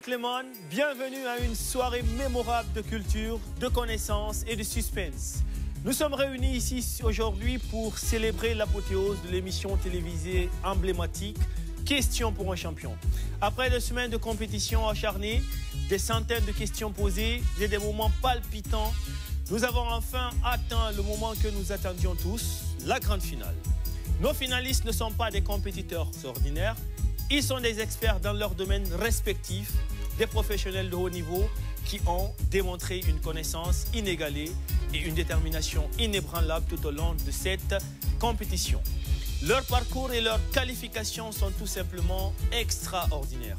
Clément, bienvenue à une soirée mémorable de culture, de connaissances et de suspense. Nous sommes réunis ici aujourd'hui pour célébrer l'apothéose de l'émission télévisée emblématique Questions pour un champion. Après 2 semaines de compétition acharnée, des centaines de questions posées et des moments palpitants, nous avons enfin atteint le moment que nous attendions tous, la grande finale. Nos finalistes ne sont pas des compétiteurs ordinaires, ils sont des experts dans leur domaine respectif, des professionnels de haut niveau qui ont démontré une connaissance inégalée et une détermination inébranlable tout au long de cette compétition. Leur parcours et leurs qualifications sont tout simplement extraordinaires.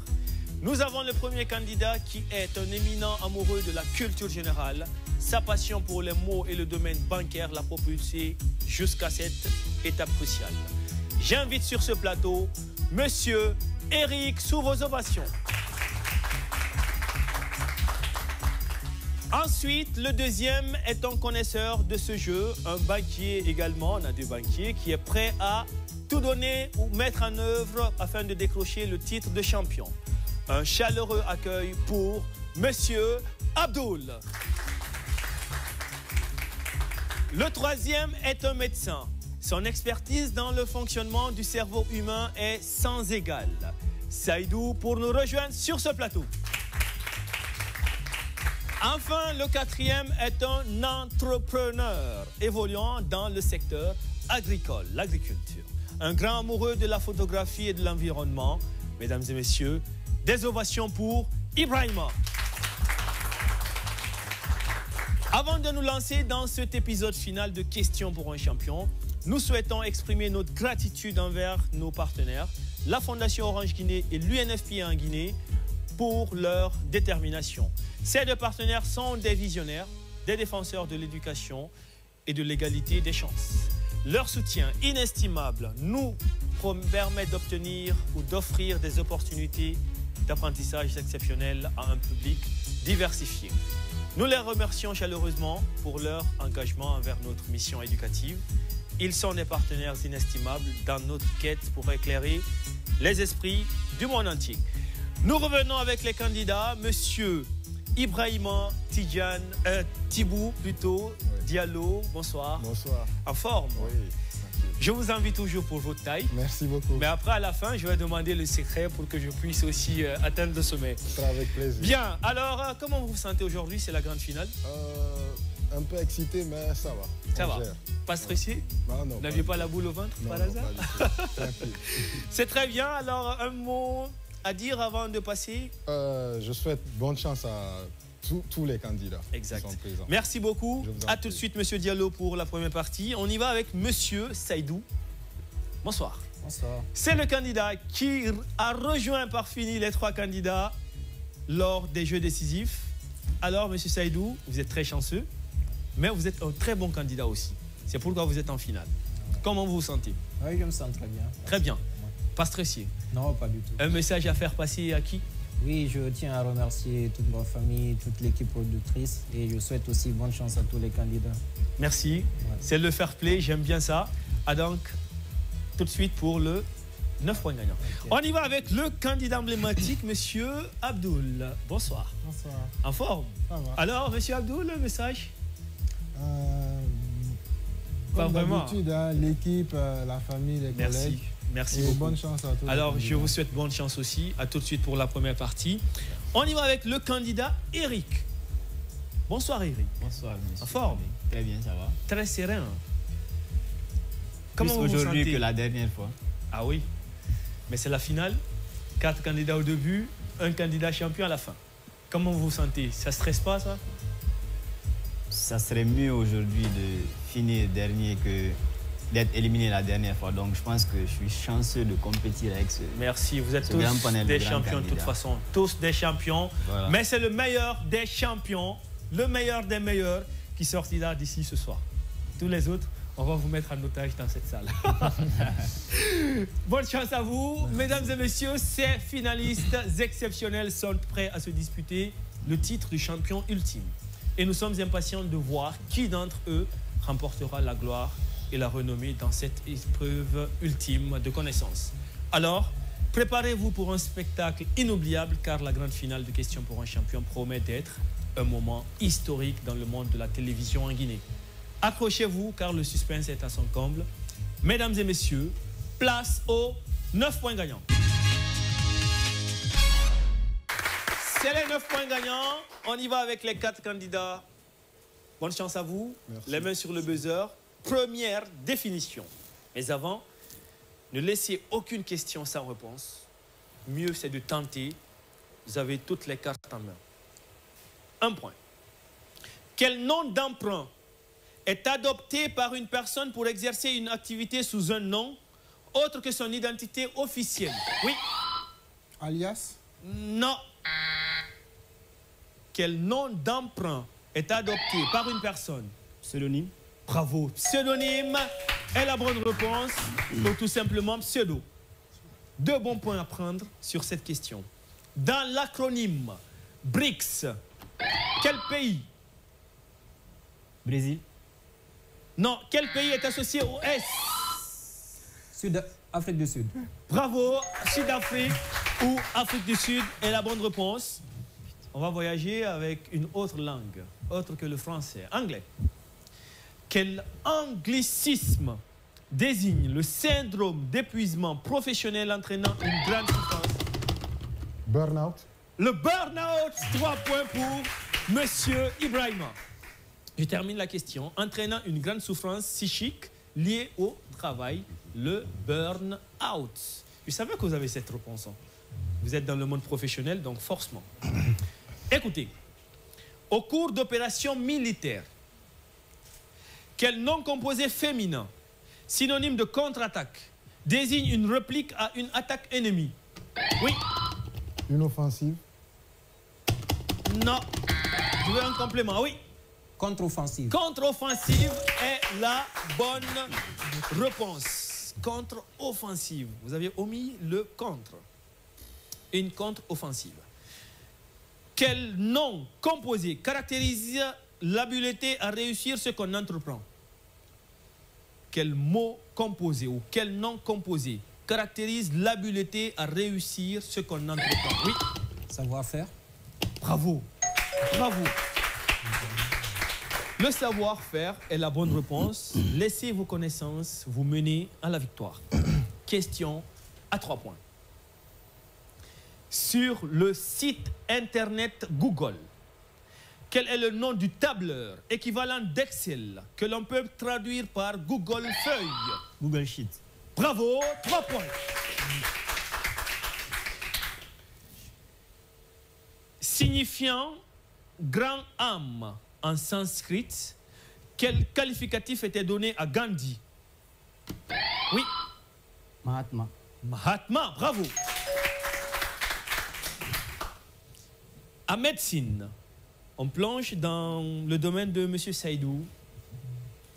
Nous avons le premier candidat qui est un éminent amoureux de la culture générale. Sa passion pour les mots et le domaine bancaire l'a propulsé jusqu'à cette étape cruciale. J'invite sur ce plateau Monsieur Eric sous vos ovations. Ensuite, le deuxième est un connaisseur de ce jeu, un banquier également, on a 2 banquiers, qui est prêt à tout donner ou mettre en œuvre afin de décrocher le titre de champion. Un chaleureux accueil pour Monsieur Abdoul. Le troisième est un médecin. Son expertise dans le fonctionnement du cerveau humain est sans égal. Saïdou pour nous rejoindre sur ce plateau. Enfin, le quatrième est un entrepreneur évoluant dans le secteur agricole, l'agriculture. Un grand amoureux de la photographie et de l'environnement. Mesdames et messieurs, des ovations pour Ibrahima. Avant de nous lancer dans cet épisode final de Questions pour un champion, nous souhaitons exprimer notre gratitude envers nos partenaires, la Fondation Orange Guinée et l'UNFPA en Guinée, pour leur détermination. Ces 2 partenaires sont des visionnaires, des défenseurs de l'éducation et de l'égalité des chances. Leur soutien inestimable nous permet d'obtenir ou d'offrir des opportunités d'apprentissage exceptionnelles à un public diversifié. Nous les remercions chaleureusement pour leur engagement envers notre mission éducative. Ils sont des partenaires inestimables dans notre quête pour éclairer les esprits du monde entier. Nous revenons avec les candidats. Monsieur Ibrahima Tibou plutôt, oui. Diallo, bonsoir. Bonsoir. En forme? Oui. Je vous invite toujours pour votre taille. Merci beaucoup. Mais après, à la fin, je vais demander le secret pour que je puisse aussi atteindre le sommet. Avec plaisir. Bien. Alors, comment vous vous sentez aujourd'hui? C'est la grande finale. Un peu excité, mais ça va. Ça va. Pas stressé? Non, non. Vous n'aviez pas la boule au ventre par hasard? C'est très bien. Alors, un mot à dire avant de passer? Je souhaite bonne chance à tous les candidats. Exact. Qui sont présents. Merci beaucoup. À tout de suite, Monsieur Diallo, pour la première partie. On y va avec Monsieur Saïdou. Bonsoir. Bonsoir. C'est le candidat qui a rejoint par fini les 3 candidats lors des jeux décisifs. Alors, Monsieur Saïdou, vous êtes très chanceux, mais vous êtes un très bon candidat aussi. C'est pourquoi vous êtes en finale. Comment vous vous sentez? Oui, je me sens très bien. Très bien. Pas stressé? Non, pas du tout. Un message à faire passer à qui? Oui, je tiens à remercier toute ma famille, toute l'équipe productrice et je souhaite aussi bonne chance à tous les candidats. Merci. Ouais. C'est le fair play, j'aime bien ça. Ah donc, tout de suite pour le 9 points gagnants. Okay. On y va avec le candidat emblématique, Monsieur Abdoul. Bonsoir. Bonsoir. En forme? Ça va. Alors, Monsieur Abdoul, le message? Pas vraiment. Comme d'habitude, hein, l'équipe, la famille, les collègues. Merci et beaucoup. Bonne chance à tous. Alors, je vous souhaite bonne chance aussi. À tout de suite pour la première partie. On y va avec le candidat Eric. Bonsoir, Eric. Bonsoir, monsieur. En forme? Très bien, ça va. Très serein. Comment vous vous aujourd'hui sentez? Que la dernière fois. Ah oui. Mais c'est la finale. 4 candidats au début, 1 candidat champion à la fin. Comment vous vous sentez? Ça ne stresse pas, ça? Ça serait mieux aujourd'hui de finir dernier que d'être éliminé la dernière fois. Donc, je pense que je suis chanceux de compétir avec ce. Merci, vous êtes tous des champions de toute façon. Tous des champions. Voilà. Mais c'est le meilleur des champions, le meilleur des meilleurs qui sortira d'ici ce soir. Tous les autres, on va vous mettre en otage dans cette salle. Bonne chance à vous. Mesdames et messieurs, ces finalistes exceptionnels sont prêts à se disputer le titre du champion ultime. Et nous sommes impatients de voir qui d'entre eux remportera la gloire et la renommée dans cette épreuve ultime de connaissance. Alors, Préparez-vous pour un spectacle inoubliable car la grande finale de Questions pour un champion promet d'être un moment historique dans le monde de la télévision en Guinée. Accrochez-vous car le suspense est à son comble. Mesdames et messieurs, place aux 9 points gagnants. C'est les 9 points gagnants. On y va avec les 4 candidats. Bonne chance à vous. Merci. Les mains sur le buzzer. Première définition. Mais avant, ne laissez aucune question sans réponse. Mieux, c'est de tenter. Vous avez toutes les cartes en main. 1 point. Quel nom d'emprunt est adopté par une personne pour exercer une activité sous un nom autre que son identité officielle? Oui. Alias? Non. Quel nom d'emprunt est adopté par une personne? Pseudonyme. Bravo. Pseudonyme est la bonne réponse, ou tout simplement pseudo. 2 bons points à prendre sur cette question. Dans l'acronyme BRICS, quel pays? Brésil. Non, quel pays est associé au S? Afrique du Sud. Bravo, Sud-Afrique ou Afrique du Sud est la bonne réponse. On va voyager avec une autre langue, autre que le français, anglais. Quel anglicisme désigne le syndrome d'épuisement professionnel entraînant une grande souffrance? Burnout. Le burn-out, 3 points pour Monsieur Ibrahima. Je termine la question. Entraînant une grande souffrance psychique liée au travail, le burn-out. Je savais que vous avez cette réponse. Vous êtes dans le monde professionnel, donc forcément. Écoutez, au cours d'opérations militaires, quel nom composé féminin, synonyme de contre-attaque, désigne une réplique à une attaque ennemie? Oui. Une offensive. Non. Je veux un complément. Oui. Contre-offensive. Contre-offensive est la bonne réponse. Contre-offensive. Vous avez omis le contre. Une contre-offensive. Quel nom composé caractérise l'habileté à réussir ce qu'on entreprend? Quel mot composé ou quel nom composé caractérise l'habileté à réussir ce qu'on entreprend? Oui. Savoir-faire. Bravo. Bravo. Le savoir-faire est la bonne réponse. Laissez vos connaissances vous mener à la victoire. Question à 3 points. Sur le site internet Google, quel est le nom du tableur équivalent d'Excel que l'on peut traduire par Google Feuille? Google Sheet. Bravo, 3 points. Signifiant grand âme en sanskrit, quel qualificatif était donné à Gandhi? Oui. Mahatma. Mahatma, bravo. À médecine, on plonge dans le domaine de M. Saïdou,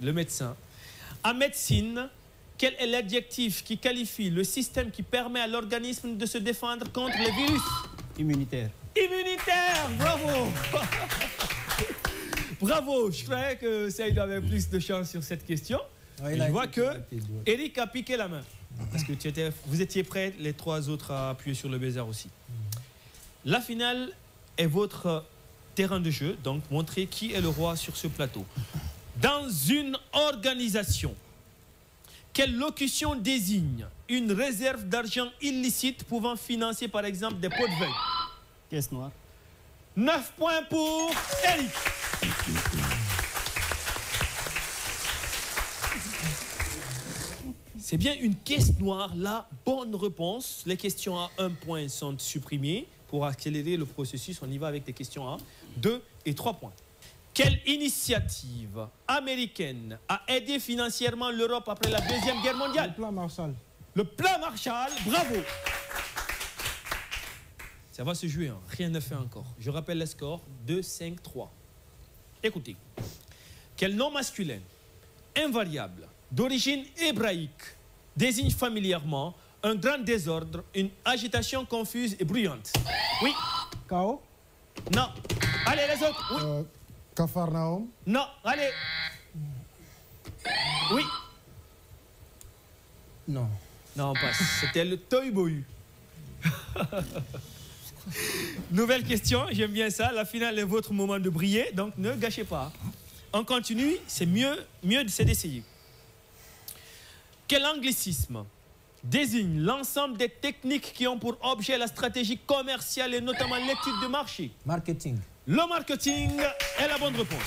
le médecin. À médecine, quel est l'adjectif qui qualifie le système qui permet à l'organisme de se défendre contre les virus? Immunitaire. Immunitaire, bravo. Bravo, je croyais que Saïdou avait plus de chance sur cette question. Ouais, je vois que Eric a piqué la main. Parce que vous étiez prêts, les 3 autres, à appuyer sur le buzzer aussi. La finale est votre terrain de jeu, donc montrez qui est le roi sur ce plateau. Dans une organisation, quelle locution désigne une réserve d'argent illicite pouvant financer par exemple des pots de vin? Caisse noire. 9 points pour Eric. C'est bien une caisse noire, la bonne réponse. Les questions à 1 point sont supprimées. Pour accélérer le processus, on y va avec des questions à 2 et 3 points. Quelle initiative américaine a aidé financièrement l'Europe après la Deuxième Guerre mondiale? Le plan Marshall. Le plan Marshall, bravo. Ça va se jouer, hein. Rien n'est fait encore. Je rappelle les scores, 2, 5, 3. Écoutez, quel nom masculin, invariable, d'origine hébraïque, désigne familièrement un grand désordre, une agitation confuse et bruyante? Oui. Chaos. Non. Allez, les autres. Oui. Capharnaüm. Non. Allez. Oui. Non. Non, on passe. C'était le toy-bohu. Nouvelle question, j'aime bien ça. La finale est votre moment de briller, donc ne gâchez pas. On continue, c'est mieux c'est d'essayer. Quel anglicisme désigne l'ensemble des techniques qui ont pour objet la stratégie commerciale et notamment l'étude de marché? Marketing. Le marketing est la bonne réponse.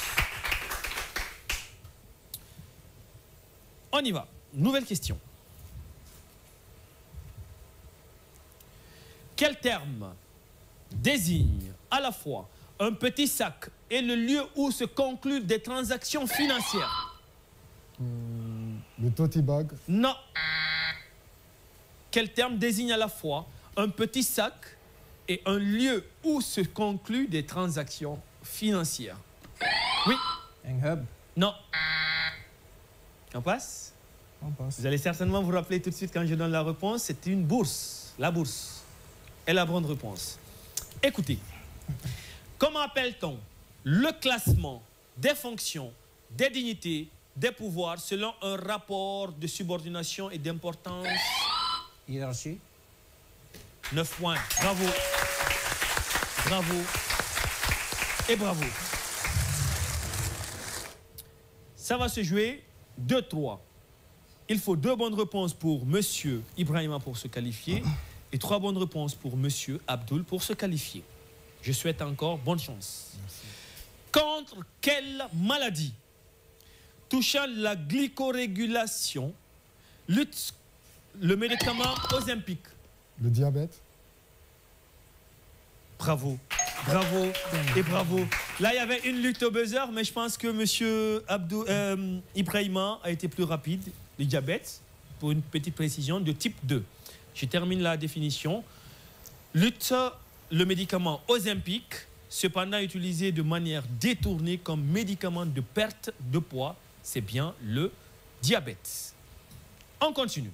On y va. Nouvelle question. Quel terme désigne à la fois un petit sac et le lieu où se concluent des transactions financières? Le tote bag. Non. Quel terme désigne à la fois un petit sac et un lieu où se concluent des transactions financières? Oui. Un hub. Non. On passe? On passe. Vous allez certainement vous rappeler tout de suite quand je donne la réponse. C'est une bourse. La bourse est la bonne réponse. Écoutez, comment appelle-t-on le classement des fonctions, des dignités, des pouvoirs selon un rapport de subordination et d'importance? Hiérarchie. 9 points. Bravo. Bravo. Et bravo. Ça va se jouer 2-3. Il faut 2 bonnes réponses pour Monsieur Ibrahima pour se qualifier et 3 bonnes réponses pour Monsieur Abdoul pour se qualifier. Je souhaite encore bonne chance. Merci. Contre quelle maladie touchant la glycorégulation lutte le médicament Ozempic? Le diabète. Bravo, bravo et bravo. Là, il y avait une lutte au buzzer, mais je pense que M. Ibrahima a été plus rapide. Le diabète, pour une petite précision, de type 2. Je termine la définition. Lutte le médicament Ozempic, cependant utilisé de manière détournée comme médicament de perte de poids, c'est bien le diabète. On continue.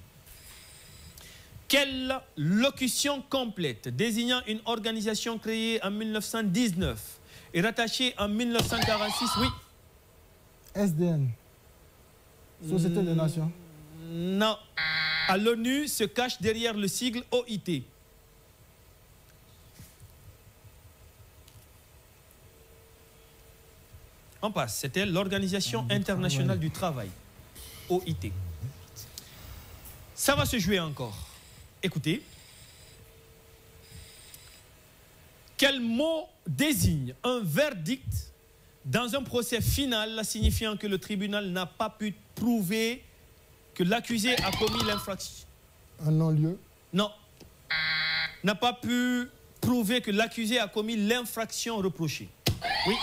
Quelle locution complète désignant une organisation créée en 1919 et rattachée en 1946, oui? SDN. Société des Nations. Non. À l'ONU se cache derrière le sigle OIT. On passe. C'était l'Organisation internationale du travail. OIT. Ça va se jouer encore. Écoutez. Quel mot désigne un verdict dans un procès final signifiant que le tribunal n'a pas pu prouver que l'accusé a commis l'infraction? Un non-lieu. Non. N'a pas pu prouver que l'accusé a commis l'infraction reprochée. Oui.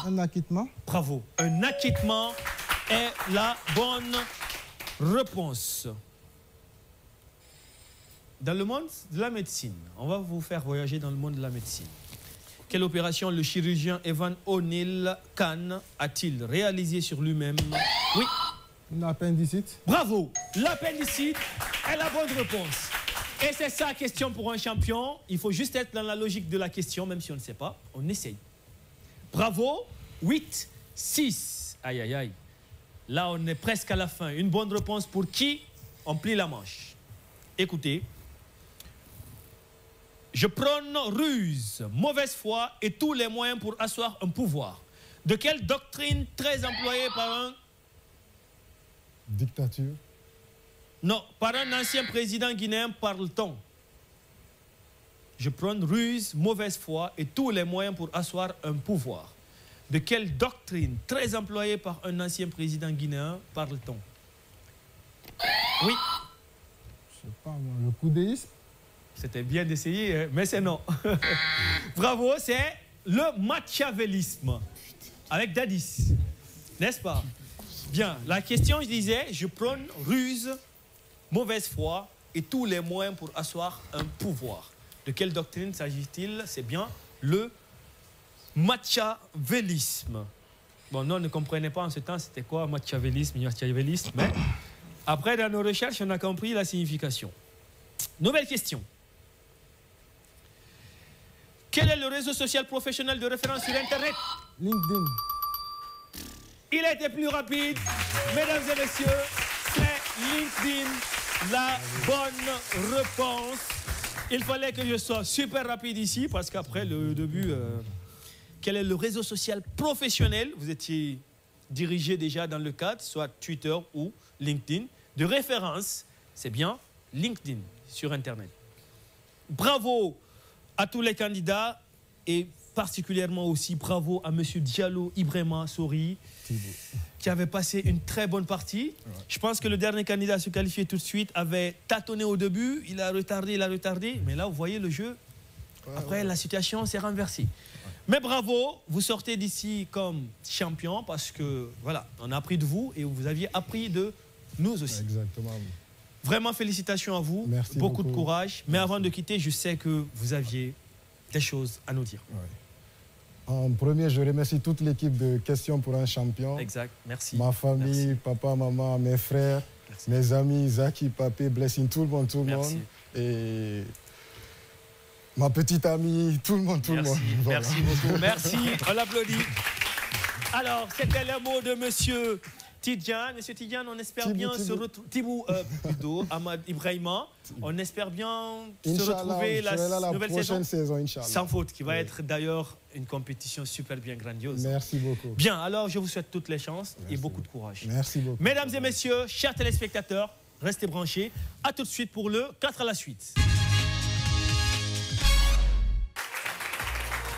Un acquittement. Bravo. Un acquittement est la bonne réponse. Dans le monde de la médecine, on va vous faire voyager dans le monde de la médecine. Quelle opération le chirurgien Evan O'Neill Khan a-t-il réalisé sur lui-même? Oui. Une appendicite. Bravo. L'appendicite est la bonne réponse. Et c'est ça la question pour un champion. Il faut juste être dans la logique de la question, même si on ne sait pas. On essaye. Bravo. 8-6. Aïe, aïe, aïe. Là, on est presque à la fin. Une bonne réponse pour qui? On plie la manche. Écoutez. Je prône ruse, mauvaise foi et tous les moyens pour asseoir un pouvoir. De quelle doctrine très employée par un... Dictature. Non, par un ancien président guinéen parle-t-on? Je prône ruse, mauvaise foi et tous les moyens pour asseoir un pouvoir. De quelle doctrine très employée par un ancien président guinéen parle-t-on? Oui. Je sais pas, moi, le coudéisme. C'était bien d'essayer, mais c'est non. Bravo, c'est le machiavélisme. Avec Dadis. N'est-ce pas? Bien, la question, je disais, je prône ruse, mauvaise foi et tous les moyens pour asseoir un pouvoir. De quelle doctrine s'agit-il? C'est bien le machiavélisme. Bon, non, on ne comprenait pas en ce temps c'était quoi machiavélisme, mais après, dans nos recherches, on a compris la signification. Nouvelle question. Quel est le réseau social professionnel de référence sur Internet? LinkedIn. Il a été plus rapide. Mesdames et messieurs, c'est LinkedIn. La bonne réponse. Il fallait que je sois super rapide ici parce qu'après le début, quel est le réseau social professionnel? Vous étiez dirigé déjà dans le cadre, soit Twitter ou LinkedIn. De référence, c'est bien LinkedIn sur Internet. Bravo à tous les candidats et particulièrement aussi bravo à M. Diallo Ibrahima Sori qui avait passé une très bonne partie. Ouais. Je pense que le dernier candidat à se qualifier tout de suite avait tâtonné au début, il a retardé, mais là vous voyez le jeu, après la situation s'est renversée. Ouais. Mais bravo, vous sortez d'ici comme champion parce que voilà, on a appris de vous et vous aviez appris de nous aussi. Exactement. Vraiment félicitations à vous, merci beaucoup de courage. Mais avant de quitter, je sais que vous aviez des choses à nous dire. Ouais. En premier, je remercie toute l'équipe de Questions pour un champion. Exact, merci. Ma famille, merci. Papa, maman, mes frères, merci. Mes amis, Zaki, Papé, Blessing, tout le monde. Et ma petite amie, tout le monde. Voilà. Merci beaucoup, merci, on l'applaudit. Alors, c'était le mot de monsieur Tidjane. Monsieur Tidjane, on espère bien se retrouver. Tibou, plutôt, Ahmad Ibrahima. On espère bien se retrouver la nouvelle saison. Sans faute, qui va être d'ailleurs une compétition super bien grandiose. Merci beaucoup. Bien, alors je vous souhaite toutes les chances et beaucoup de courage. Merci beaucoup. Mesdames et messieurs, chers téléspectateurs, restez branchés. A tout de suite pour le 4 à la suite.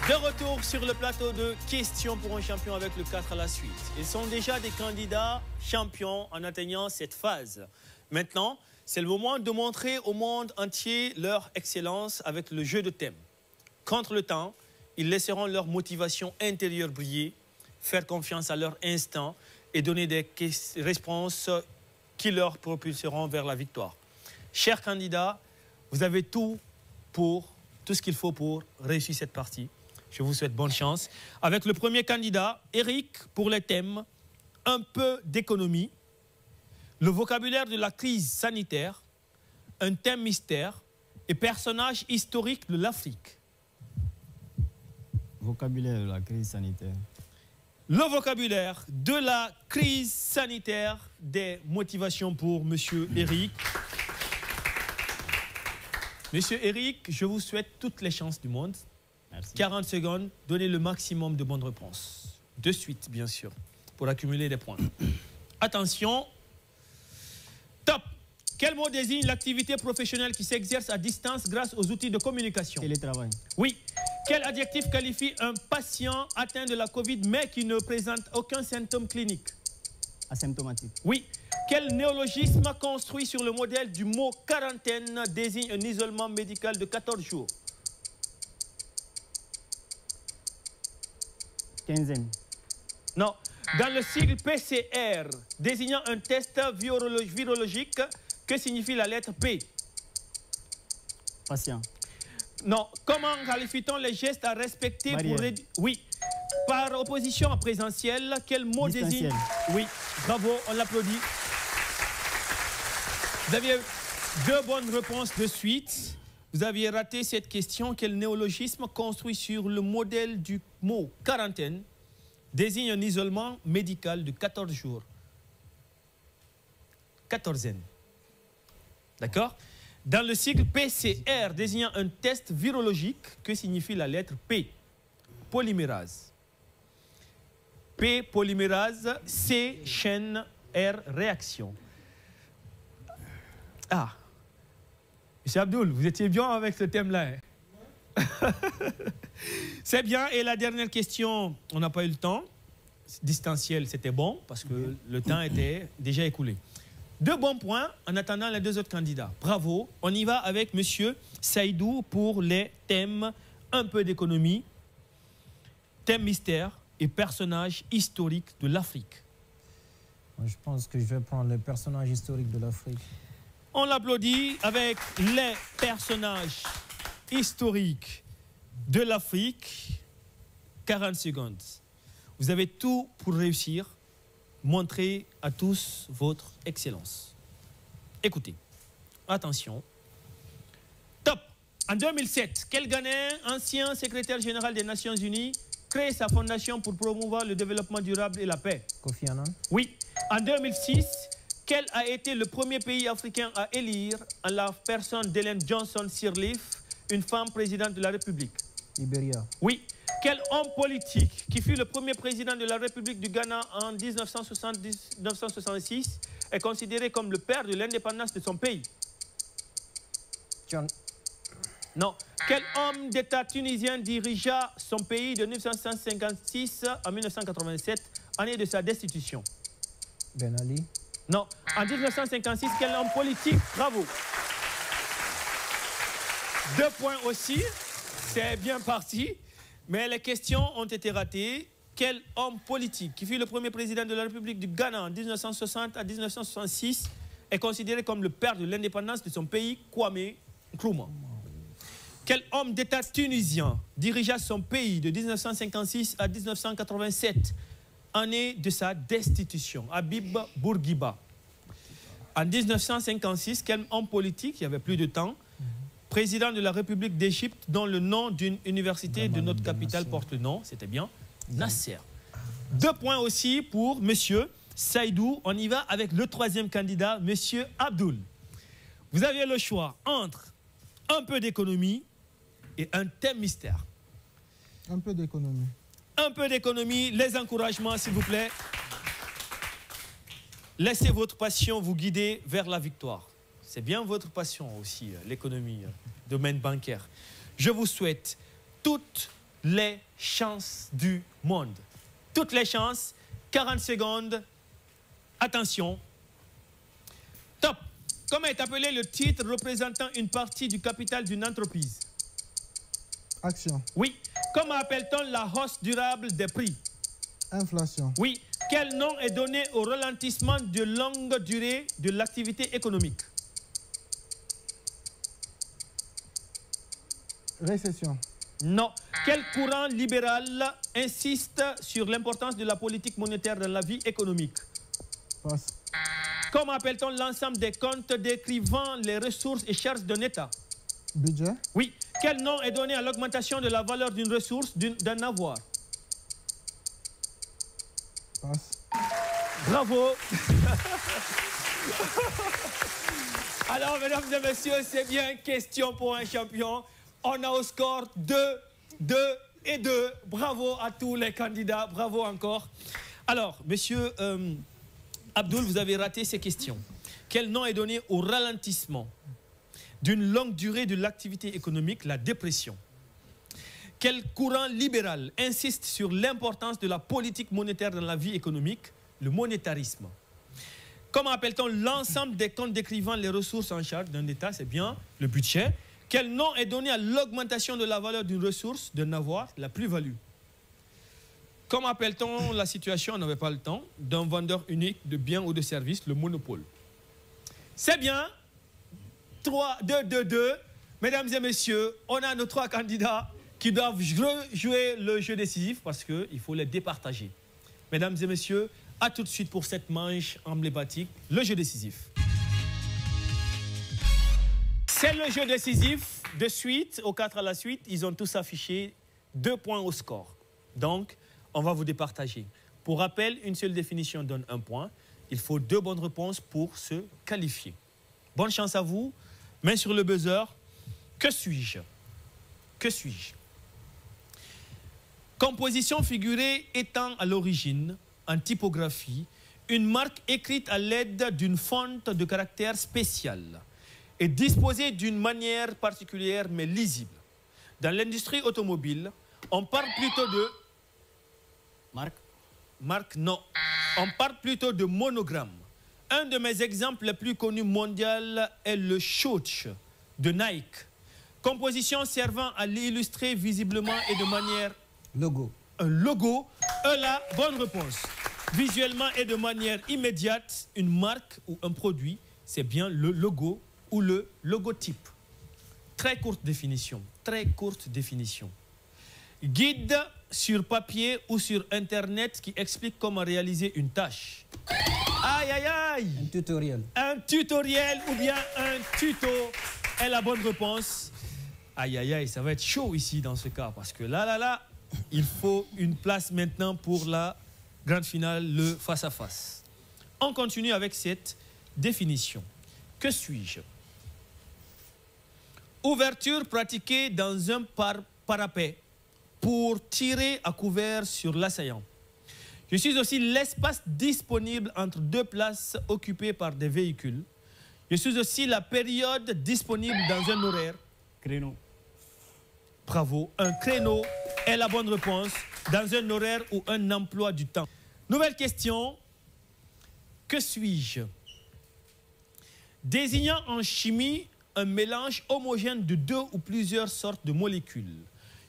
De retour sur le plateau de Questions pour un champion avec le 4 à la suite. Ils sont déjà des candidats champions en atteignant cette phase. Maintenant, c'est le moment de montrer au monde entier leur excellence avec le jeu de thème. Contre le temps, ils laisseront leur motivation intérieure briller, faire confiance à leur instinct et donner des réponses qui leur propulseront vers la victoire. Chers candidats, vous avez tout ce qu'il faut pour réussir cette partie. Je vous souhaite bonne chance. Avec le premier candidat, Eric, pour les thèmes un peu d'économie, le vocabulaire de la crise sanitaire, un thème mystère et personnage historique de l'Afrique. Vocabulaire de la crise sanitaire. Le vocabulaire de la crise sanitaire, des motivations pour monsieur Eric. Monsieur Eric, je vous souhaite toutes les chances du monde. Merci. 40 secondes, donnez le maximum de bonnes réponses. De suite, bien sûr, pour accumuler des points. Attention. Top. Quel mot désigne l'activité professionnelle qui s'exerce à distance grâce aux outils de communication? Télétravail. Oui. Quel adjectif qualifie un patient atteint de la Covid mais qui ne présente aucun symptôme clinique? Asymptomatique. Oui. Quel néologisme construit sur le modèle du mot quarantaine désigne un isolement médical de 14 jours? Quinzaine. Non. Dans le sigle PCR, désignant un test virologique, que signifie la lettre P? Patient. Non. Comment qualifie-t-on les gestes à respecter Barrière. pour réduire? Oui. Par opposition à présentiel, quel mot désigne? Oui. Bravo, on l'applaudit. Vous aviez 2 bonnes réponses de suite. Vous aviez raté cette question. Quel néologisme construit sur le modèle du mot quarantaine désigne un isolement médical de 14 jours? Quatorzaine. D'accord? Dans le cycle PCR, désignant un test virologique, que signifie la lettre P? Polymérase. P, polymérase. C, chaîne. R, réaction. Ah. Monsieur Abdoul, vous étiez bien avec ce thème-là. Hein? C'est bien. Et la dernière question, on n'a pas eu le temps. Distanciel, c'était bon parce que le temps était déjà écoulé. 2 bons points en attendant les 2 autres candidats. Bravo. On y va avec monsieur Saïdou pour les thèmes un peu d'économie, thème mystère et personnage historique de l'Afrique. Je pense que je vais prendre les personnages historiques de l'Afrique. On l'applaudit avec les personnages historiques de l'Afrique. 40 secondes. Vous avez tout pour réussir. Montrez à tous votre excellence. Écoutez. Attention. Top. En 2007, quel Ghanéen, ancien secrétaire général des Nations Unies, crée sa fondation pour promouvoir le développement durable et la paix? Kofi Annan. Oui. En 2006, quel a été le premier pays africain à élire en la personne d'Ellen Johnson Sirleaf, une femme présidente de la République? Libéria. Oui. Quel homme politique qui fut le premier président de la République du Ghana en 1966 est considéré comme le père de l'indépendance de son pays? John. Non. Quel homme d'État tunisien dirigea son pays de 1956 à 1987, année de sa destitution? Ben Ali. Non. En 1956, quel homme politique? Bravo. 2 points aussi. C'est bien parti. Mais les questions ont été ratées. Quel homme politique qui fut le premier président de la République du Ghana en 1960 à 1966 est considéré comme le père de l'indépendance de son pays, Kwame Nkrumah? Quel homme d'État tunisien dirigea son pays de 1956 à 1987, année de sa destitution? Habib Bourguiba. En 1956, quel homme politique, il n'y avait plus de temps, président de la République d'Égypte, dont le nom d'une université de notre capitale porte le nom, c'était bien, Nasser. 2 points aussi pour monsieur Saïdou. On y va avec le 3e candidat, monsieur Abdoul. Vous aviez le choix entre un peu d'économie et un thème mystère. Un peu d'économie. Un peu d'économie, les encouragements s'il vous plaît. Laissez votre passion vous guider vers la victoire. C'est bien votre passion aussi, l'économie, domaine bancaire. Je vous souhaite toutes les chances du monde. Toutes les chances. 40 secondes. Attention. Top. Comment est appelé le titre représentant une partie du capital d'une entreprise? Action. Oui. Comment appelle-t-on la hausse durable des prix? Inflation. Oui. Quel nom est donné au ralentissement de longue durée de l'activité économique? Récession. Non. Quel courant libéral insiste sur l'importance de la politique monétaire dans la vie économique? Passe. Comment appelle-t-on l'ensemble des comptes décrivant les ressources et charges d'un État? Budget. Oui. Quel nom est donné à l'augmentation de la valeur d'une ressource, d'un avoir? Passe. Bravo. Alors, mesdames et messieurs, c'est bien question pour un champion. On a au score 2, 2 et 2. Bravo à tous les candidats. Bravo encore. Alors, monsieur Abdoul, vous avez raté ces questions. Quel nom est donné au ralentissement d'une longue durée de l'activité économique, la dépression? Quel courant libéral insiste sur l'importance de la politique monétaire dans la vie économique, le monétarisme? Comment appelle-t-on l'ensemble des comptes décrivant les ressources en charge d'un État? C'est bien le budget. Quel nom est donné à l'augmentation de la valeur d'une ressource, d'un avoir, la plus-value? Comment appelle-t-on la situation, on n'avait pas le temps, d'un vendeur unique de biens ou de services, le monopole? C'est bien. 3, 2, 2, 2. Mesdames et messieurs, on a nos 3 candidats qui doivent rejouer le jeu décisif parce qu'il faut les départager. Mesdames et messieurs, à tout de suite pour cette manche emblématique, le jeu décisif. C'est le jeu décisif. De suite, aux 4 à la suite, ils ont tous affiché 2 points au score. Donc, on va vous départager. Pour rappel, une seule définition donne 1 point. Il faut 2 bonnes réponses pour se qualifier. Bonne chance à vous. Main sur le buzzer. Que suis-je? Que suis-je? Composition figurée étant à l'origine, en typographie, une marque écrite à l'aide d'une fonte de caractère spécial et disposée d'une manière particulière mais lisible. Dans l'industrie automobile, on parle plutôt de... Marque, non. On parle plutôt de monogramme. Un de mes exemples les plus connus mondiaux est le Shoots de Nike. Composition servant à l'illustrer visiblement et de manière... Logo. Un logo est la bonne réponse. Visuellement et de manière immédiate, une marque ou un produit, c'est bien le logo ou le logotype. Très courte définition. Très courte définition. Guide sur papier ou sur Internet qui explique comment réaliser une tâche. Aïe, aïe, aïe. Un tutoriel. Un tutoriel ou bien un tuto est la bonne réponse. Aïe, aïe, aïe, ça va être chaud ici dans ce cas parce que là, il faut une place maintenant pour la grande finale, le face-à-face. On continue avec cette définition. Que suis-je? Ouverture pratiquée dans un parapet pour tirer à couvert sur l'assaillant. Je suis aussi l'espace disponible entre deux places occupées par des véhicules. Je suis aussi la période disponible dans un horaire. Créneau. Bravo. Un créneau est la bonne réponse dans un horaire ou un emploi du temps. Nouvelle question. Que suis-je? Désignant en chimie un mélange homogène de deux ou plusieurs sortes de molécules.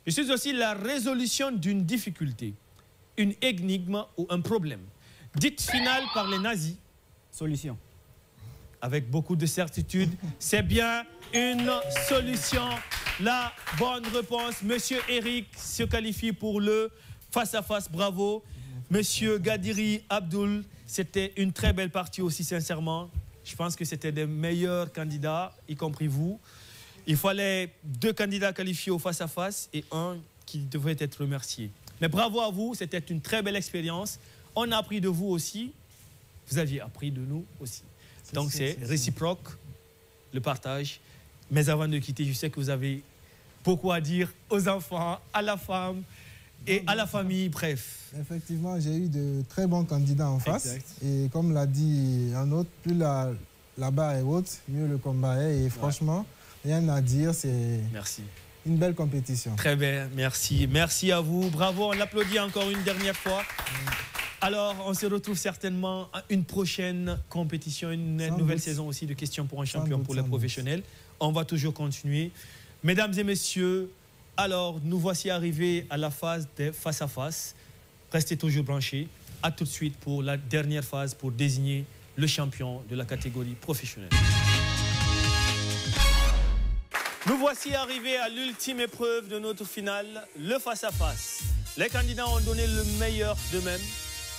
Je suis aussi la résolution d'une difficulté, une énigme ou un problème. Dite finale par les nazis. Solution. Avec beaucoup de certitude, c'est bien une solution. La bonne réponse. Monsieur Eric se qualifie pour le face-à-face. Bravo. Monsieur Gadiri Abdul, c'était une très belle partie aussi, sincèrement. Je pense que c'était des meilleurs candidats, y compris vous. Il fallait 2 candidats qualifiés au face-à-face et un qui devrait être remercié. Mais bravo à vous, c'était une très belle expérience. On a appris de vous aussi. Vous aviez appris de nous aussi. Donc c'est réciproque, le partage. Mais avant de quitter, je sais que vous avez beaucoup à dire aux enfants, à la femme et à la famille, bref. Effectivement, j'ai eu de très bons candidats en face. Exact. Et comme l'a dit un autre, plus la barre est haute, mieux le combat est. Et franchement, rien à dire, c'est une belle compétition. Très bien, merci. Merci à vous. Bravo, on l'applaudit encore une dernière fois. Alors, on se retrouve certainement à une prochaine compétition, une nouvelle saison aussi de questions pour un champion pour les professionnels. On va toujours continuer. Mesdames et messieurs, alors nous voici arrivés à la phase des face-à-face. Restez toujours branchés. À tout de suite pour la dernière phase pour désigner le champion de la catégorie professionnelle. Nous voici arrivés à l'ultime épreuve de notre finale, le face-à-face. Les candidats ont donné le meilleur d'eux-mêmes,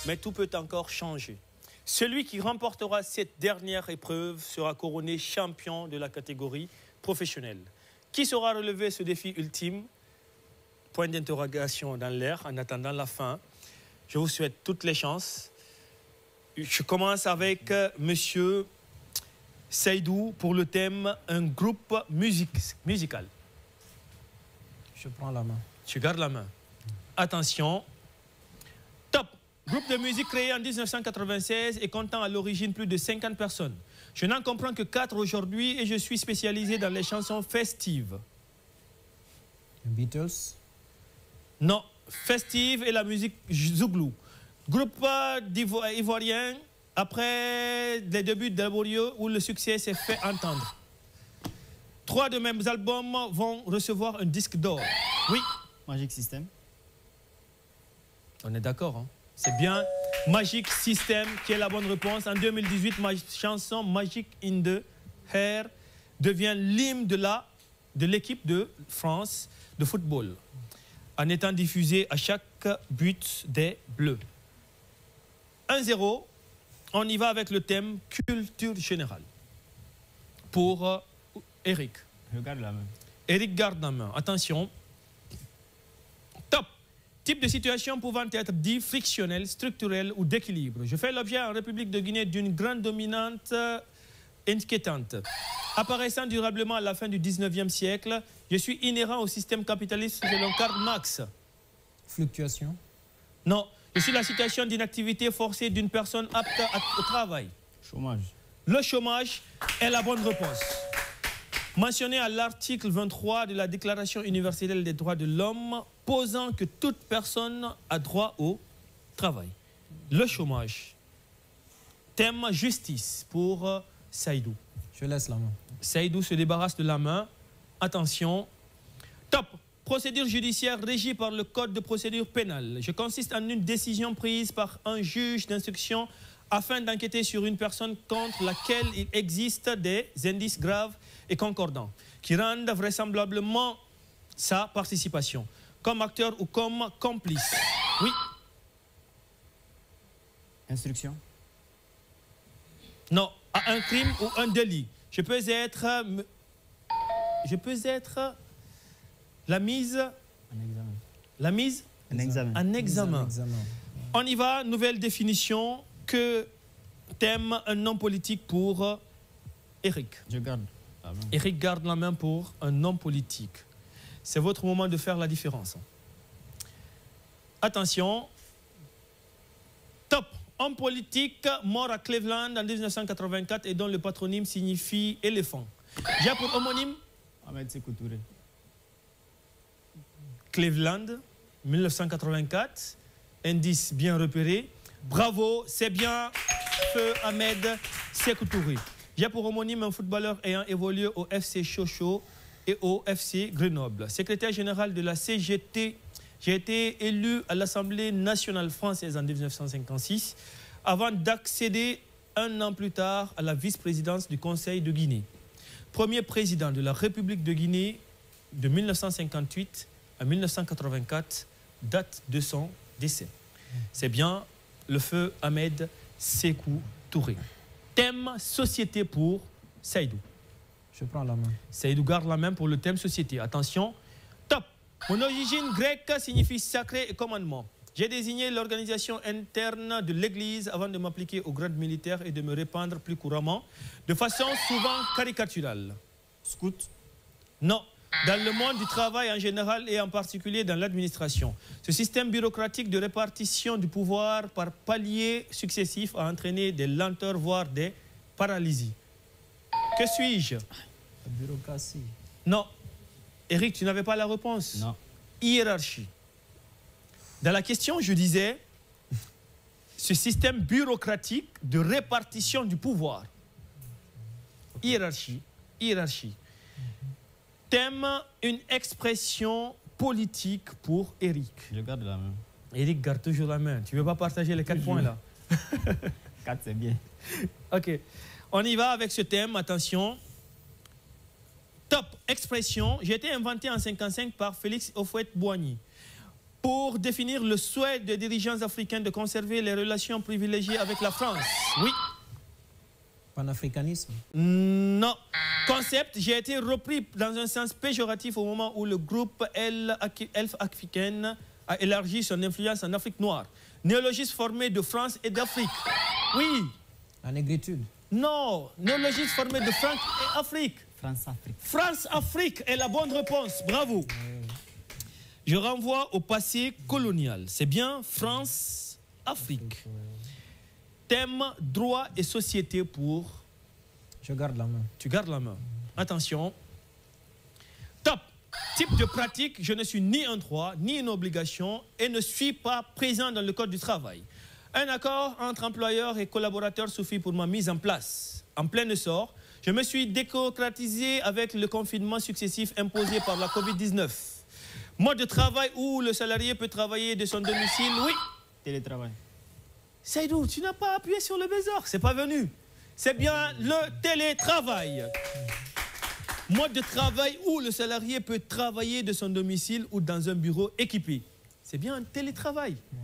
mais tout peut encore changer. Celui qui remportera cette dernière épreuve sera couronné champion de la catégorie professionnelle. Qui saura relever ce défi ultime? Point d'interrogation dans l'air en attendant la fin. Je vous souhaite toutes les chances. Je commence avec Monsieur Seydou pour le thème un groupe musical. Je prends la main. Tu gardes la main. Attention. Top. Groupe de musique créé en 1996 et comptant à l'origine plus de 50 personnes. Je n'en comprends que 4 aujourd'hui et je suis spécialisé dans les chansons festives. Beatles? Non. Festive et la musique zouglou. Groupe ivoirien après les débuts laborieux où le succès s'est fait entendre. 3 de mes albums vont recevoir un disque d'or. Oui. Magic System. On est d'accord, hein? C'est bien Magic System qui est la bonne réponse. En 2018, ma chanson Magic in the Air devient l'hymne de l'équipe de France de football, en étant diffusée à chaque but des Bleus. 1-0, on y va avec le thème culture générale. Pour Eric. Je garde la main. Eric garde la main. Attention. Top. Type de situation pouvant être dit frictionnel, structurel ou d'équilibre. Je fais l'objet en République de Guinée d'une grande dominante inquiétante. Apparaissant durablement à la fin du 19e siècle, je suis inhérent au système capitaliste selon Karl Marx. Fluctuation? Non, je suis la situation d'inactivité forcée d'une personne apte au travail. Chômage. Le chômage est la bonne réponse. Mentionné à l'article 23 de la Déclaration universelle des droits de l'homme, posant que toute personne a droit au travail. Le chômage. Thème justice pour Seydou. Je laisse la main. Seydou se débarrasse de la main. Attention. Top. Procédure judiciaire régie par le Code de procédure pénale. Je consiste en une décision prise par un juge d'instruction afin d'enquêter sur une personne contre laquelle il existe des indices graves et concordants qui rendent vraisemblablement sa participation comme acteur ou comme complice. Oui. Instruction. Non, à un crime ou un délit. Je peux être la mise. Un examen. La mise. Un examen. Un examen. On y va, nouvelle définition. Que Thème, un homme politique pour Eric. Je garde la main. Eric garde la main pour un homme politique. C'est votre moment de faire la différence. Attention. Top. Homme politique mort à Cleveland en 1984 et dont le patronyme signifie éléphant. J'ai pour homonyme Ahmed Sékou Touré. Cleveland, 1984. Indice bien repéré. Bravo, c'est bien Feu Ahmed Sékou Touré. J'ai pour homonyme un footballeur ayant évolué au FC Sochaux et au FC Grenoble. Secrétaire général de la CGT, j'ai été élu à l'Assemblée nationale française en 1956 avant d'accéder un an plus tard à la vice-présidence du Conseil de Guinée. Premier président de la République de Guinée de 1958 à 1984, date de son décès. C'est bien le Feu Ahmed Sékou Touré. Thème société pour Seydou. Je prends la main. Seydou garde la main pour le thème société. Attention, top. Mon origine grecque signifie sacré et commandement. J'ai désigné l'organisation interne de l'Église avant de m'appliquer au grade militaire et de me répandre plus couramment, de façon souvent caricaturale. Scout. Non. Dans le monde du travail en général et en particulier dans l'administration. Ce système bureaucratique de répartition du pouvoir par paliers successifs a entraîné des lenteurs, voire des paralysies. Que suis-je? La bureaucratie. Non. Eric, tu n'avais pas la réponse? Non. Hiérarchie. Dans la question, je disais, ce système bureaucratique de répartition du pouvoir. Hiérarchie. Hiérarchie. Thème, une expression politique pour Eric. Je garde la main. Eric garde toujours la main. Tu ne veux pas partager les 4 points là? 4, c'est bien. Ok. On y va avec ce thème, attention. Top, expression. J'ai été inventé en 1955 par Félix Houphouët-Boigny pour définir le souhait des dirigeants africains de conserver les relations privilégiées avec la France. Oui. Panafricanisme. Non. Concept, j'ai été repris dans un sens péjoratif au moment où le groupe Elf africaine a élargi son influence en Afrique noire. Néologisme formé de France et d'Afrique. Oui. La négritude. Non. Néologisme formé de France et Afrique. France-Afrique. France-Afrique est la bonne réponse. Bravo. Je renvoie au passé colonial. C'est bien France-Afrique. Thème, droit et société pour... Je garde la main. Tu gardes la main. Attention. Top. Type de pratique, je ne suis ni un droit, ni une obligation et ne suis pas présent dans le code du travail. Un accord entre employeurs et collaborateurs suffit pour ma mise en place. En plein essor, je me suis démocratisé avec le confinement successif imposé par la Covid-19. Mode de travail où le salarié peut travailler de son domicile, oui. Télétravail. Seydou, tu n'as pas appuyé sur le buzzer, c'est pas venu. C'est bien le télétravail. Mode de travail où le salarié peut travailler de son domicile ou dans un bureau équipé. C'est bien un télétravail. Ouais.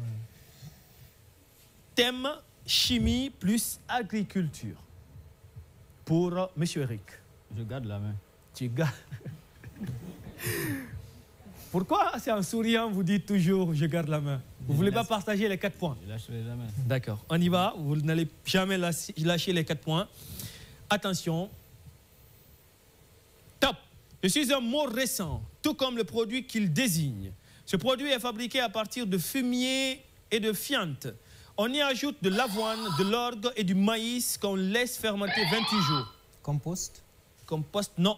Thème, chimie plus agriculture. Pour M. Eric. Je garde la main. Tu gardes. Pourquoi c'est en souriant vous dites toujours je garde la main? Vous ne voulez pas partager les 4 points? Je ne lâcherai jamais. D'accord, on y va. Vous n'allez jamais lâcher les 4 points. Attention. Top. Je suis un mot récent, tout comme le produit qu'il désigne. Ce produit est fabriqué à partir de fumier et de fiente. On y ajoute de l'avoine, de l'orge et du maïs qu'on laisse fermenter 28 jours. Compost? Compost, non.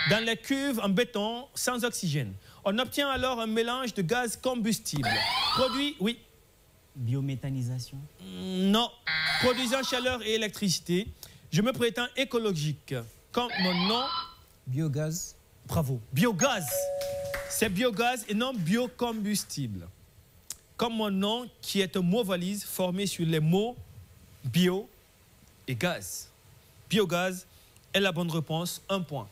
Dans les cuves en béton, sans oxygène. On obtient alors un mélange de gaz combustible. Produit, oui. Biométhanisation? Non. Produisant chaleur et électricité. Je me prétends écologique. Comme mon nom... Biogaz? Bravo. Biogaz. C'est biogaz et non biocombustible. Comme mon nom, qui est un mot valise formé sur les mots bio et gaz. Biogaz est la bonne réponse. 1 point.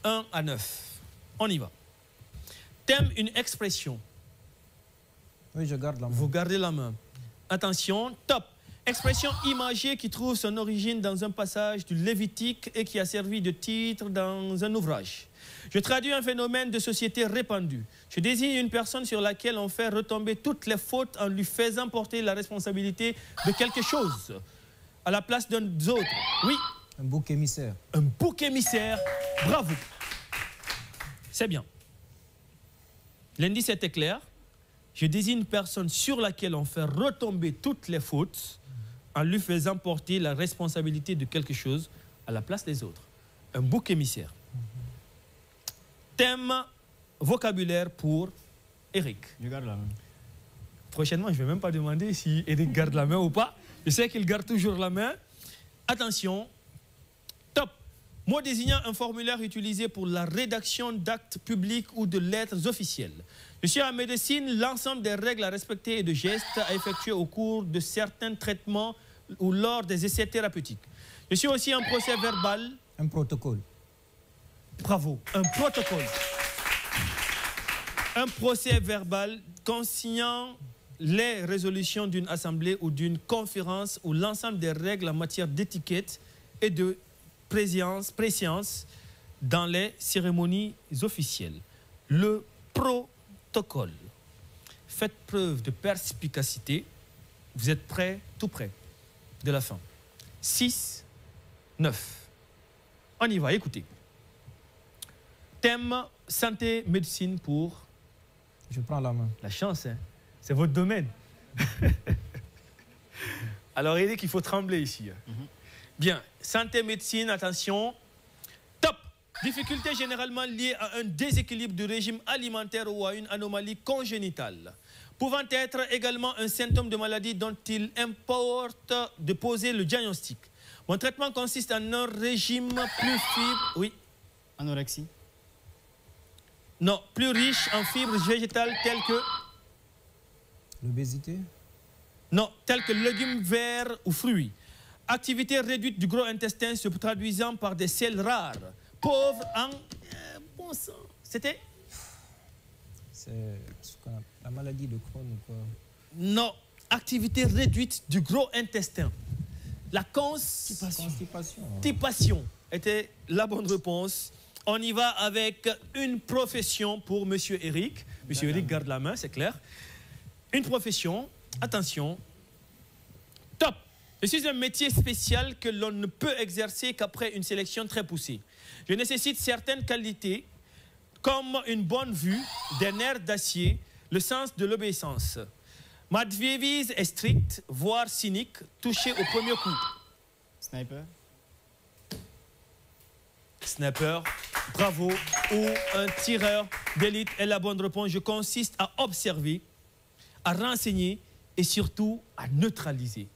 1 à 9. On y va. Thème, une expression. Oui, je garde la main. Vous gardez la main. Attention, top. Expression imagée qui trouve son origine dans un passage du Lévitique et qui a servi de titre dans un ouvrage. Je traduis un phénomène de société répandu. Je désigne une personne sur laquelle on fait retomber toutes les fautes en lui faisant porter la responsabilité de quelque chose. à la place d'un autre. Oui. Un bouc émissaire. Un bouc émissaire. Bravo. C'est bien. L'indice était clair. Je désigne une personne sur laquelle on fait retomber toutes les fautes en lui faisant porter la responsabilité de quelque chose à la place des autres. Un bouc émissaire. Thème vocabulaire pour Eric. Je garde la main. Prochainement, je ne vais même pas demander si Eric garde la main ou pas. Je sais qu'il garde toujours la main. Attention. Top. Mot désignant un formulaire utilisé pour la rédaction d'actes publics ou de lettres officielles. Je suis en médecine, l'ensemble des règles à respecter et de gestes à effectuer au cours de certains traitements ou lors des essais thérapeutiques. Je suis aussi en procès verbal. Un protocole. Bravo, un protocole. Un procès verbal consignant les résolutions d'une assemblée ou d'une conférence ou l'ensemble des règles en matière d'étiquette et de préséance dans les cérémonies officielles. Le protocole. Faites preuve de perspicacité. Vous êtes prêts, tout prêt de la fin. 6, 9. On y va, écoutez. Thème santé, médecine pour... Je prends la main. La chance, hein? C'est votre domaine. Alors, Eric, il faut trembler ici. Bien, santé, médecine, attention. Top. Difficultés généralement liées à un déséquilibre du régime alimentaire ou à une anomalie congénitale, pouvant être également un symptôme de maladie dont il importe de poser le diagnostic. Mon traitement consiste en un régime plus fibre... Oui. Anorexie. Non, plus riche en fibres végétales telles que... L'obésité? Non, telles que légumes verts ou fruits. Activité réduite du gros intestin se traduisant par des sels rares, pauvres en... bon sang. C'était... C'est la maladie de Crohn ou quoi? Non, activité réduite du gros intestin. La constipation était la bonne réponse. On y va avec une profession pour Monsieur Eric. Monsieur Eric garde la main, c'est clair. Une profession, attention, top. Je suis un métier spécial que l'on ne peut exercer qu'après une sélection très poussée. Je nécessite certaines qualités comme une bonne vue, des nerfs d'acier, le sens de l'obéissance. Ma devise est stricte, voire cynique, touchée au premier coup. Sniper. Sniper, bravo, ou un tireur d'élite est la bonne réponse. Je consiste à observer, à renseigner et surtout à neutraliser.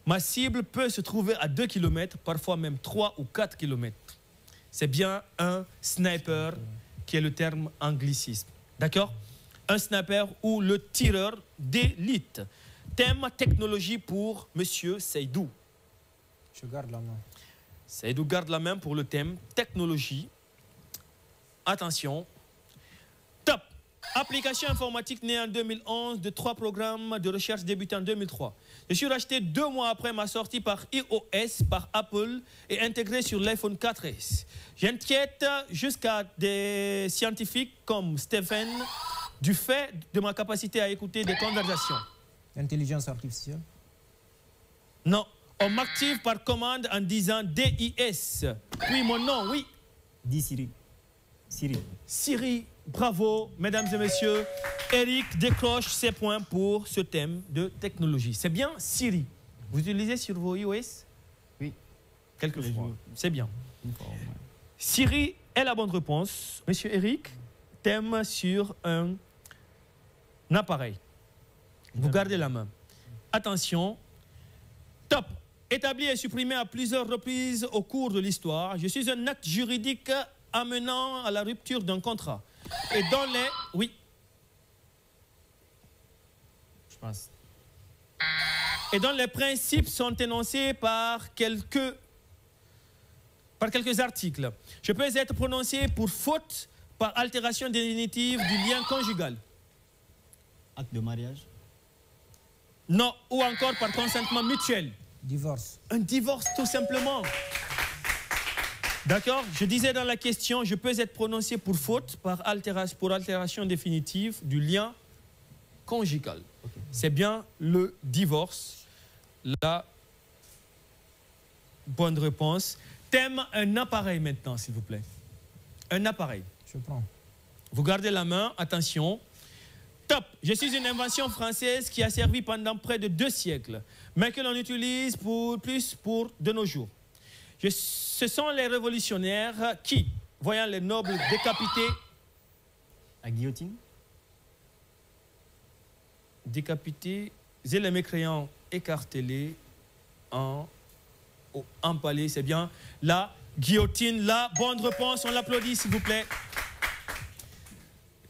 Ma cible peut se trouver à 2 km, parfois même 3 ou 4 km. C'est bien un sniper qui est le terme anglicisme. D'accord? Un sniper ou le tireur d'élite. Thème technologie pour Monsieur Seydou. Je garde la main. Seydou garde la main pour le thème technologie. Attention. Top. Application informatique née en 2011 de 3 programmes de recherche débutés en 2003. Je suis racheté 2 mois après ma sortie par iOS, par Apple et intégré sur l'iPhone 4S. J'inquiète jusqu'à des scientifiques comme Stephen du fait de ma capacité à écouter des conversations. Intelligence artificielle? Non. On m'active par commande en disant DIS. Puis mon nom, oui. Dis Siri. Siri. Siri, bravo, mesdames et messieurs. Eric décroche ses points pour ce thème de technologie. C'est bien Siri. Vous utilisez sur vos iOS? Oui. Quelquefois. C'est bien. Siri est la bonne réponse. Monsieur Eric, thème sur un appareil. Vous gardez la main. Attention. Top. Établi et supprimé à plusieurs reprises au cours de l'histoire, je suis un acte juridique amenant à la rupture d'un contrat. Et dans les... Oui. Je pense. Et dont les principes sont énoncés par quelques articles. Je peux être prononcé pour faute par altération définitive du lien conjugal. Acte de mariage? Non, ou encore par consentement mutuel. Divorce. Un divorce, tout simplement. D'accord? Je disais dans la question, je peux être prononcé pour faute par altération définitive du lien conjugal. Okay. C'est bien le divorce, la bonne réponse. Thème, un appareil maintenant, s'il vous plaît. Un appareil. Je prends. Vous gardez la main, attention. Top. Je suis une invention française qui a servi pendant près de 2 siècles, mais que l'on utilise plus pour de nos jours. Ce sont les révolutionnaires qui, voyant les nobles décapités... La guillotine? Décapités et les mécréants écartelés, empalés, c'est bien. La guillotine, la bonne réponse, on l'applaudit s'il vous plaît.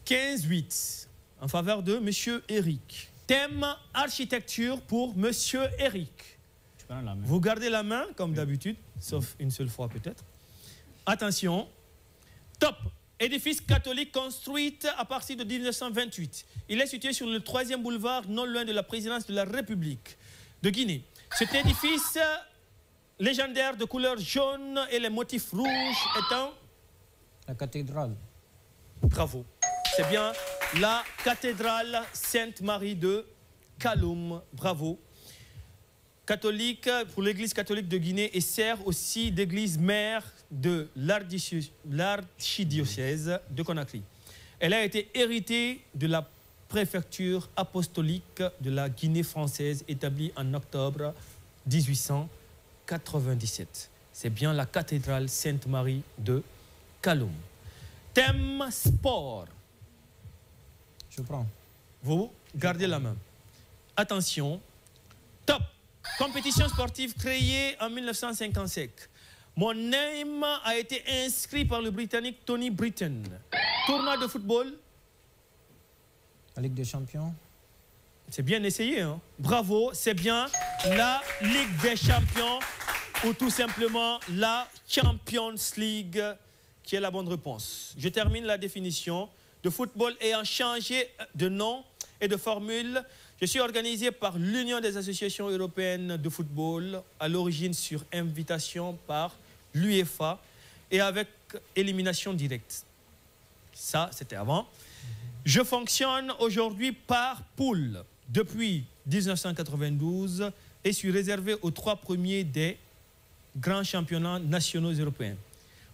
15-8. En faveur de M. Eric. Thème architecture pour M. Eric. Vous gardez la main, comme d'habitude, sauf une seule fois peut-être. Attention. Top. Édifice catholique construit à partir de 1928. Il est situé sur le 3e boulevard, non loin de la présidence de la République de Guinée. Cet édifice légendaire de couleur jaune et les motifs rouges étant... La cathédrale. Bravo. C'est bien la cathédrale Sainte-Marie de Kaloum. Bravo. Catholique pour l'église catholique de Guinée et sert aussi d'église mère de l'archidiocèse de Conakry. Elle a été héritée de la préfecture apostolique de la Guinée française établie en octobre 1897. C'est bien la cathédrale Sainte-Marie de Kaloum. Thème sport. Je prends. Vous gardez la main. Attention. Top. Compétition sportive créée en 1955. Mon name a été inscrit par le Britannique Tony Britton. Tournoi de football. La Ligue des Champions. C'est bien essayé, hein? Bravo, c'est bien la Ligue des Champions ou tout simplement la Champions League qui est la bonne réponse. Je termine la définition. De football ayant changé de nom et de formule. Je suis organisé par l'Union des associations européennes de football, à l'origine sur invitation par l'UEFA et avec élimination directe. Ça, c'était avant. Je fonctionne aujourd'hui par poule depuis 1992 et suis réservé aux 3 premiers des grands championnats nationaux européens.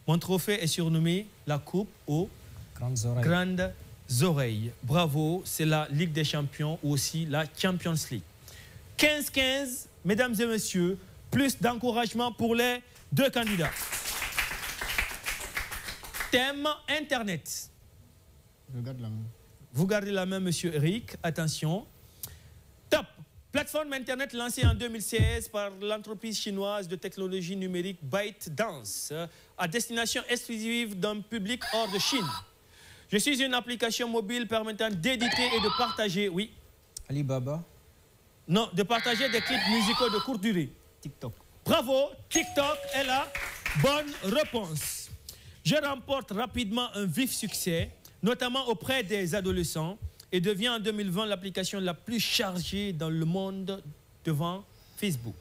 Mon trophée est surnommé la Coupe aux Grandes oreilles. Bravo, c'est la Ligue des Champions ou aussi la Champions League. 15-15, mesdames et messieurs, plus d'encouragement pour les 2 candidats. Thème Internet. Je garde la main. Vous gardez la main, monsieur Eric. Attention. Top. Plateforme Internet lancée en 2016 par l'entreprise chinoise de technologie numérique ByteDance à destination exclusive d'un public hors de Chine. Je suis une application mobile permettant d'éditer et de partager, oui. Alibaba. Non, de partager des clips musicaux de courte durée. TikTok. Bravo, TikTok est la bonne réponse. Je remporte rapidement un vif succès, notamment auprès des adolescents, et deviens en 2020 l'application la plus chargée dans le monde devant Facebook.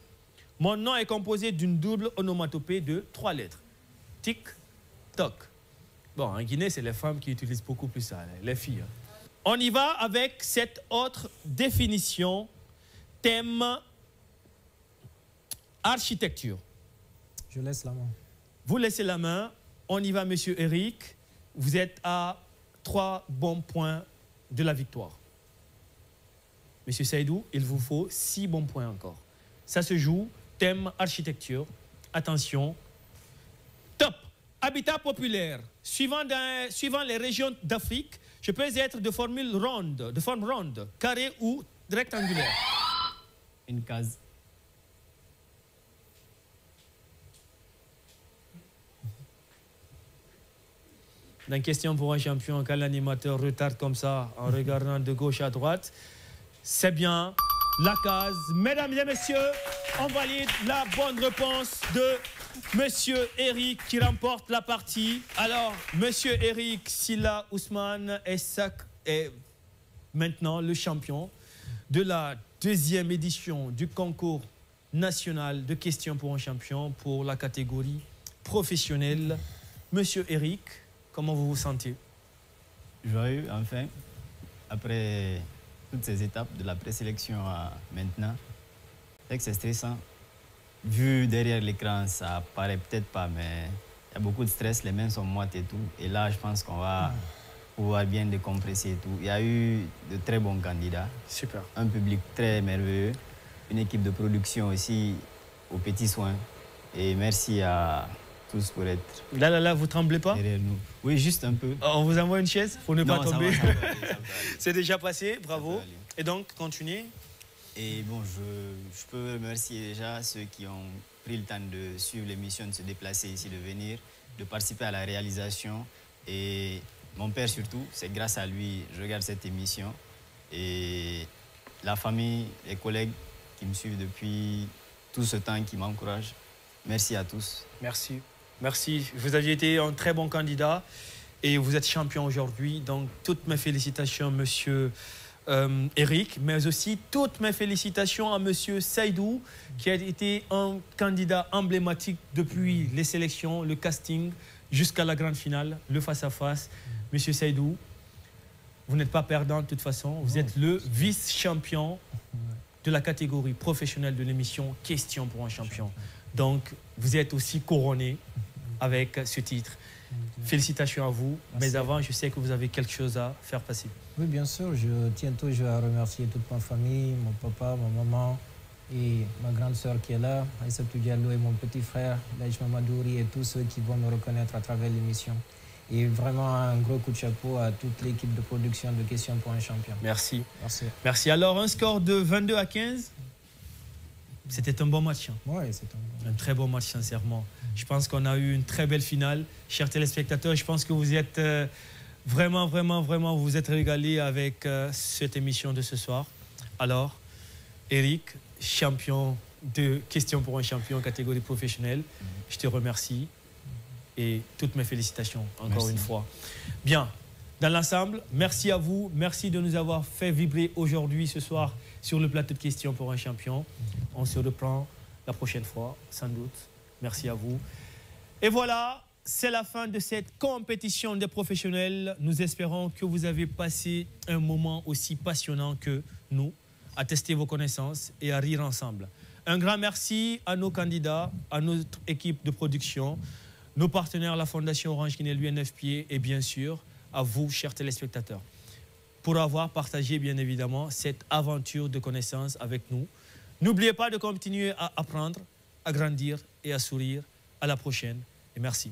Mon nom est composé d'une double onomatopée de 3 lettres. TikTok. Bon, en Guinée, c'est les femmes qui utilisent beaucoup plus ça, les filles. On y va avec cette autre définition. Thème architecture. Je laisse la main. Vous laissez la main. On y va, monsieur Eric. Vous êtes à 3 bons points de la victoire. Monsieur Saïdou, il vous faut 6 bons points encore. Ça se joue. Thème architecture. Attention. Top. Habitat populaire. Suivant les régions d'Afrique, je peux être de forme ronde, carrée ou rectangulaire. Une case. Dans une question pour un champion, quand l'animateur retarde comme ça, en regardant de gauche à droite, c'est bien la case. Mesdames et messieurs, on valide la bonne réponse de Monsieur Eric qui remporte la partie. Alors, Monsieur Eric Silla Ousmane est maintenant le champion de la 2e édition du concours national de questions pour un champion pour la catégorie professionnelle. Monsieur Eric, comment vous vous sentez? Joyeux, enfin, après toutes ces étapes de la présélection à maintenant. C'est que c'est stressant, vu derrière l'écran, ça paraît peut-être pas, mais il y a beaucoup de stress, les mains sont moites et tout. Et là, je pense qu'on va pouvoir bien décompresser et tout. Il y a eu de très bons candidats. Super. Un public très merveilleux. Une équipe de production aussi aux petits soins. Et merci à tous pour être là, vous tremblez pas? derrière nous. Oui, juste un peu. On vous envoie une chaise pour ne pas tomber. C'est déjà passé, bravo. Et donc, continuez. Et bon, je peux remercier déjà ceux qui ont pris le temps de suivre l'émission, de se déplacer ici, de venir, de participer à la réalisation. Et mon père surtout, c'est grâce à lui, je regarde cette émission. Et la famille, les collègues qui me suivent depuis tout ce temps, qui m'encouragent. Merci à tous. Merci. Merci. Vous aviez été un très bon candidat et vous êtes champion aujourd'hui. Donc, toutes mes félicitations, monsieur Eric, mais aussi toutes mes félicitations à monsieur Seydou, qui a été un candidat emblématique depuis les sélections, le casting, jusqu'à la grande finale, le face-à-face. Monsieur Seydou, vous n'êtes pas perdant de toute façon. Vous êtes le vice-champion de la catégorie professionnelle de l'émission Question pour un champion. Donc, vous êtes aussi couronné avec ce titre. Félicitations à vous. Merci. Mais avant, je sais que vous avez quelque chose à faire passer. Oui, bien sûr. Je tiens toujours à remercier toute ma famille, mon papa, ma maman et ma grande sœur qui est là, Aïssatou Diallo, et mon petit frère, Laïch Mamadouri, et tous ceux qui vont me reconnaître à travers l'émission. Et vraiment un gros coup de chapeau à toute l'équipe de production de Questions pour un champion. Merci. Merci. Merci. Alors, un score de 22-15. C'était un bon match. Hein. Oui, c'était un très bon match, sincèrement. Je pense qu'on a eu une très belle finale. Chers téléspectateurs, je pense que vous êtes vraiment, vous vous êtes régalés avec cette émission de ce soir. Alors, Eric, champion de Questions pour un champion catégorie professionnelle, je te remercie et toutes mes félicitations encore une fois. Bien, dans l'ensemble, merci à vous. Merci de nous avoir fait vibrer aujourd'hui, ce soir, sur le plateau de Questions pour un champion. On se reprend la prochaine fois, sans doute. Merci à vous. Et voilà, c'est la fin de cette compétition des professionnels. Nous espérons que vous avez passé un moment aussi passionnant que nous, à tester vos connaissances et à rire ensemble. Un grand merci à nos candidats, à notre équipe de production, nos partenaires, la Fondation Orange Guinée, l'UNFPA et bien sûr, à vous, chers téléspectateurs, pour avoir partagé, bien évidemment, cette aventure de connaissances avec nous. N'oubliez pas de continuer à apprendre, à grandir et à sourire. À la prochaine et merci.